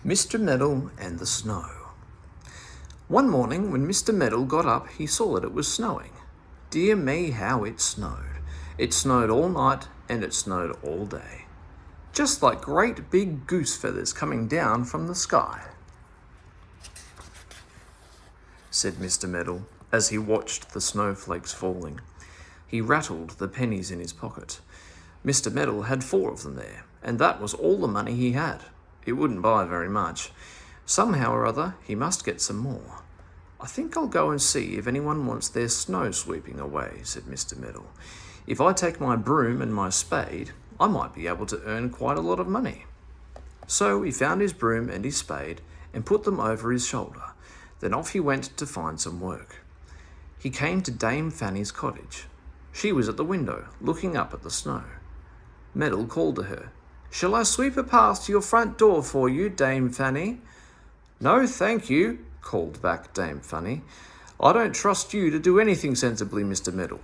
Mr. Meddle and the Snow. One morning when Mr. Meddle got up, he saw that it was snowing. Dear me, how it snowed. It snowed all night and it snowed all day. Just like great big goose feathers coming down from the sky, said Mr. Meddle as he watched the snowflakes falling. He rattled the pennies in his pocket. Mr. Meddle had 4 of them there, and that was all the money he had. It wouldn't buy very much. Somehow or other, he must get some more. I think I'll go and see if anyone wants their snow sweeping away, said Mr. Meddle. If I take my broom and my spade, I might be able to earn quite a lot of money. So he found his broom and his spade and put them over his shoulder. Then off he went to find some work. He came to Dame Fanny's cottage. She was at the window, looking up at the snow. Meddle called to her. "Shall I sweep a path to your front door for you, Dame Fanny?" "No, thank you," called back Dame Fanny. "I don't trust you to do anything sensibly, Mr. Meddle."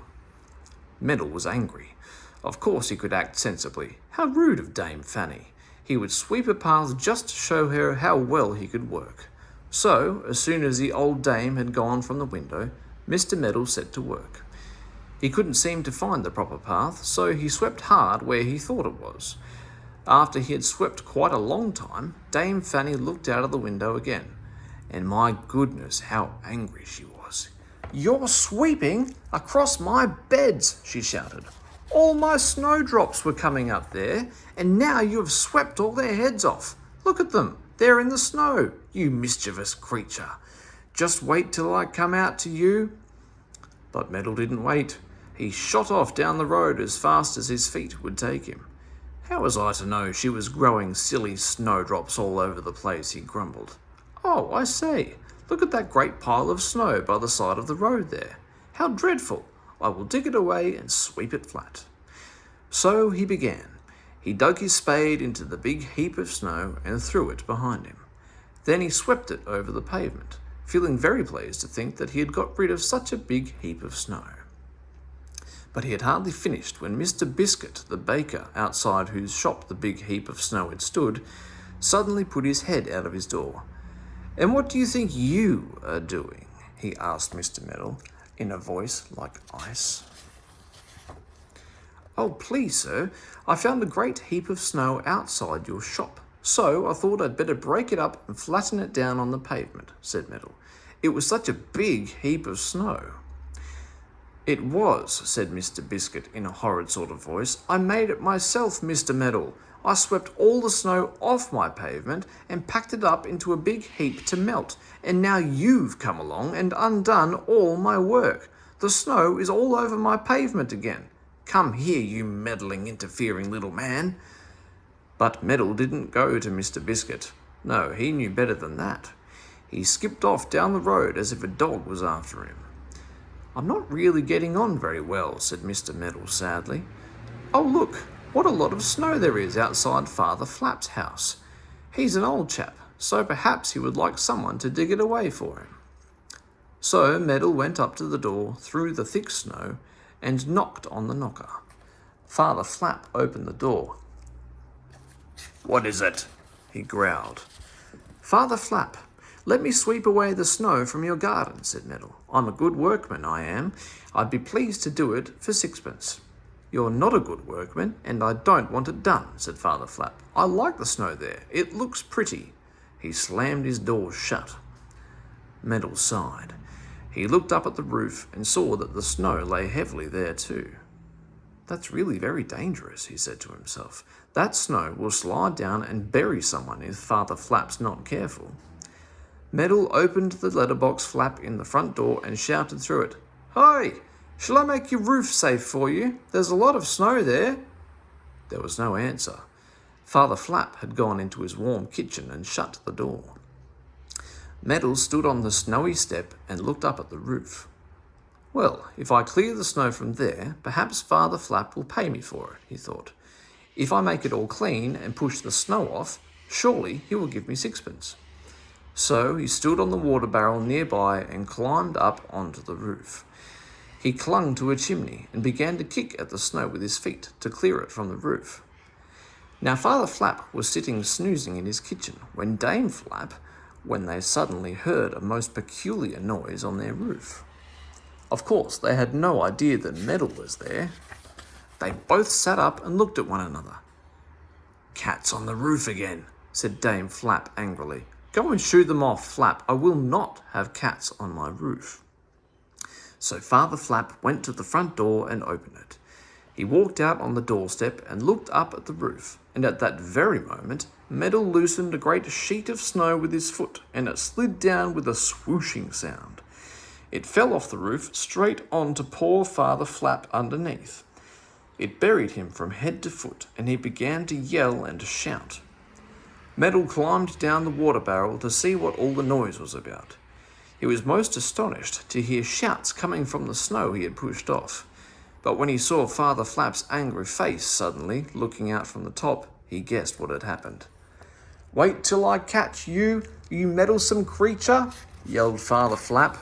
Meddle was angry. Of course he could act sensibly. How rude of Dame Fanny. He would sweep a path just to show her how well he could work. So, as soon as the old dame had gone from the window, Mr. Meddle set to work. He couldn't seem to find the proper path, so he swept hard where he thought it was. After he had swept quite a long time, Dame Fanny looked out of the window again, and my goodness, how angry she was. "You're sweeping across my beds," she shouted. "All my snowdrops were coming up there, and now you have swept all their heads off. Look at them, they're in the snow, you mischievous creature. Just wait till I come out to you." But Meddle didn't wait. He shot off down the road as fast as his feet would take him. "How was I to know she was growing silly snowdrops all over the place?" he grumbled. "Oh, I say, look at that great pile of snow by the side of the road there. How dreadful! I will dig it away and sweep it flat." So he began. He dug his spade into the big heap of snow and threw it behind him. Then he swept it over the pavement, feeling very pleased to think that he had got rid of such a big heap of snow. But he had hardly finished when Mr. Biscuit, the baker, outside whose shop the big heap of snow had stood, suddenly put his head out of his door. "And what do you think you are doing?" he asked Mr. Meddle, in a voice like ice. "Oh, please, sir, I found a great heap of snow outside your shop, so I thought I'd better break it up and flatten it down on the pavement," said Meddle. "It was such a big heap of snow." "It was," said Mr. Biscuit in a horrid sort of voice. "I made it myself, Mr. Meddle. I swept all the snow off my pavement and packed it up into a big heap to melt, and now you've come along and undone all my work. The snow is all over my pavement again. Come here, you meddling, interfering little man." But Meddle didn't go to Mr. Biscuit. No, he knew better than that. He skipped off down the road as if a dog was after him. "I'm not really getting on very well," said Mr. Meddle sadly. "Oh, look, what a lot of snow there is outside Father Flap's house. He's an old chap, so perhaps he would like someone to dig it away for him." So Meddle went up to the door through the thick snow and knocked on the knocker. Father Flap opened the door. "What is it?" he growled. "Father Flap, let me sweep away the snow from your garden," said Meddle. "I'm a good workman, I am. I'd be pleased to do it for 6pence. "You're not a good workman, and I don't want it done," said Father Flap. "I like the snow there. It looks pretty." He slammed his door shut. Meddle sighed. He looked up at the roof and saw that the snow lay heavily there too. "That's really very dangerous," he said to himself. "That snow will slide down and bury someone if Father Flap's not careful." Meddle opened the letterbox flap in the front door and shouted through it, "Hi! Shall I make your roof safe for you? There's a lot of snow there." There was no answer. Father Flap had gone into his warm kitchen and shut the door. Meddle stood on the snowy step and looked up at the roof. "Well, if I clear the snow from there, perhaps Father Flap will pay me for it," he thought. "If I make it all clean and push the snow off, surely he will give me 6pence." So he stood on the water barrel nearby and climbed up onto the roof. He clung to a chimney and began to kick at the snow with his feet to clear it from the roof. Now Father Flap was sitting snoozing in his kitchen when Dame Flap, when they suddenly heard a most peculiar noise on their roof. Of course, they had no idea that Meddle was there. They both sat up and looked at one another. "Cats on the roof again," said Dame Flap angrily. "Go and shoo them off, Flap. I will not have cats on my roof." So Father Flap went to the front door and opened it. He walked out on the doorstep and looked up at the roof, and at that very moment Meddle loosened a great sheet of snow with his foot, and it slid down with a swooshing sound. It fell off the roof straight on to poor Father Flap underneath. It buried him from head to foot, and he began to yell and to shout. Meddle climbed down the water barrel to see what all the noise was about. He was most astonished to hear shouts coming from the snow he had pushed off. But when he saw Father Flap's angry face suddenly looking out from the top, he guessed what had happened. "Wait till I catch you, you meddlesome creature!" yelled Father Flap.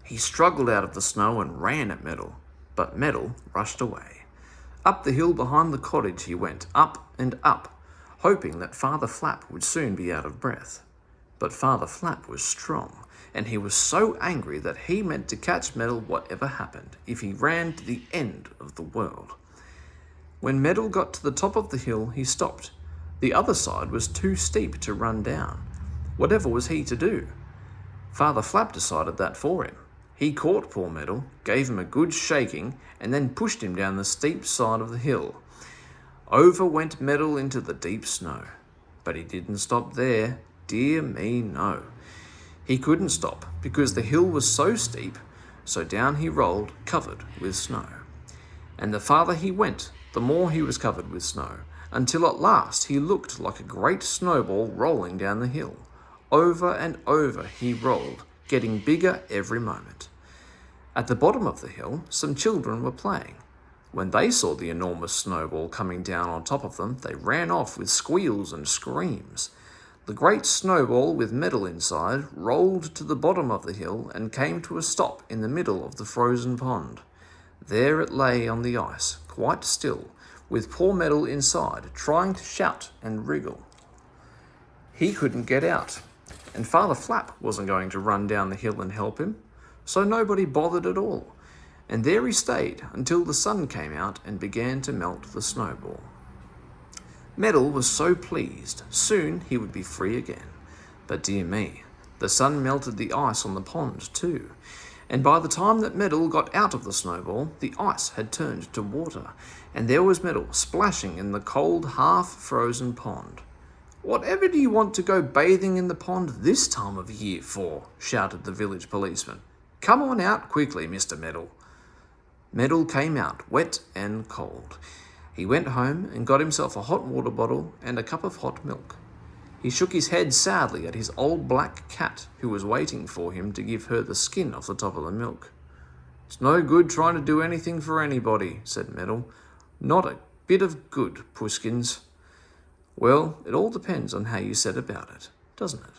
He struggled out of the snow and ran at Meddle, but Meddle rushed away. Up the hill behind the cottage he went, up and up, hoping that Father Flap would soon be out of breath. But Father Flap was strong, and he was so angry that he meant to catch Meddle whatever happened, if he ran to the end of the world. When Meddle got to the top of the hill, he stopped. The other side was too steep to run down. Whatever was he to do? Father Flap decided that for him. He caught poor Meddle, gave him a good shaking, and then pushed him down the steep side of the hill. Over went Meddle into the deep snow. But he didn't stop there. Dear me, no. He couldn't stop because the hill was so steep, so down he rolled, covered with snow. And the farther he went, the more he was covered with snow, until at last he looked like a great snowball rolling down the hill. Over and over he rolled, getting bigger every moment. At the bottom of the hill, some children were playing. When they saw the enormous snowball coming down on top of them, they ran off with squeals and screams. The great snowball with Meddle inside rolled to the bottom of the hill and came to a stop in the middle of the frozen pond. There it lay on the ice, quite still, with poor Meddle inside, trying to shout and wriggle. He couldn't get out, and Father Flap wasn't going to run down the hill and help him, so nobody bothered at all, and there he stayed until the sun came out and began to melt the snowball. Meddle was so pleased. Soon he would be free again. But dear me, the sun melted the ice on the pond too, and by the time that Meddle got out of the snowball, the ice had turned to water, and there was Meddle splashing in the cold, half-frozen pond. "Whatever do you want to go bathing in the pond this time of year for?" shouted the village policeman. "Come on out quickly, Mr. Meddle." Meddle came out, wet and cold. He went home and got himself a hot water bottle and a cup of hot milk. He shook his head sadly at his old black cat, who was waiting for him to give her the skin off the top of the milk. "It's no good trying to do anything for anybody," said Meddle. "Not a bit of good, Puskins." Well, it all depends on how you set about it, doesn't it?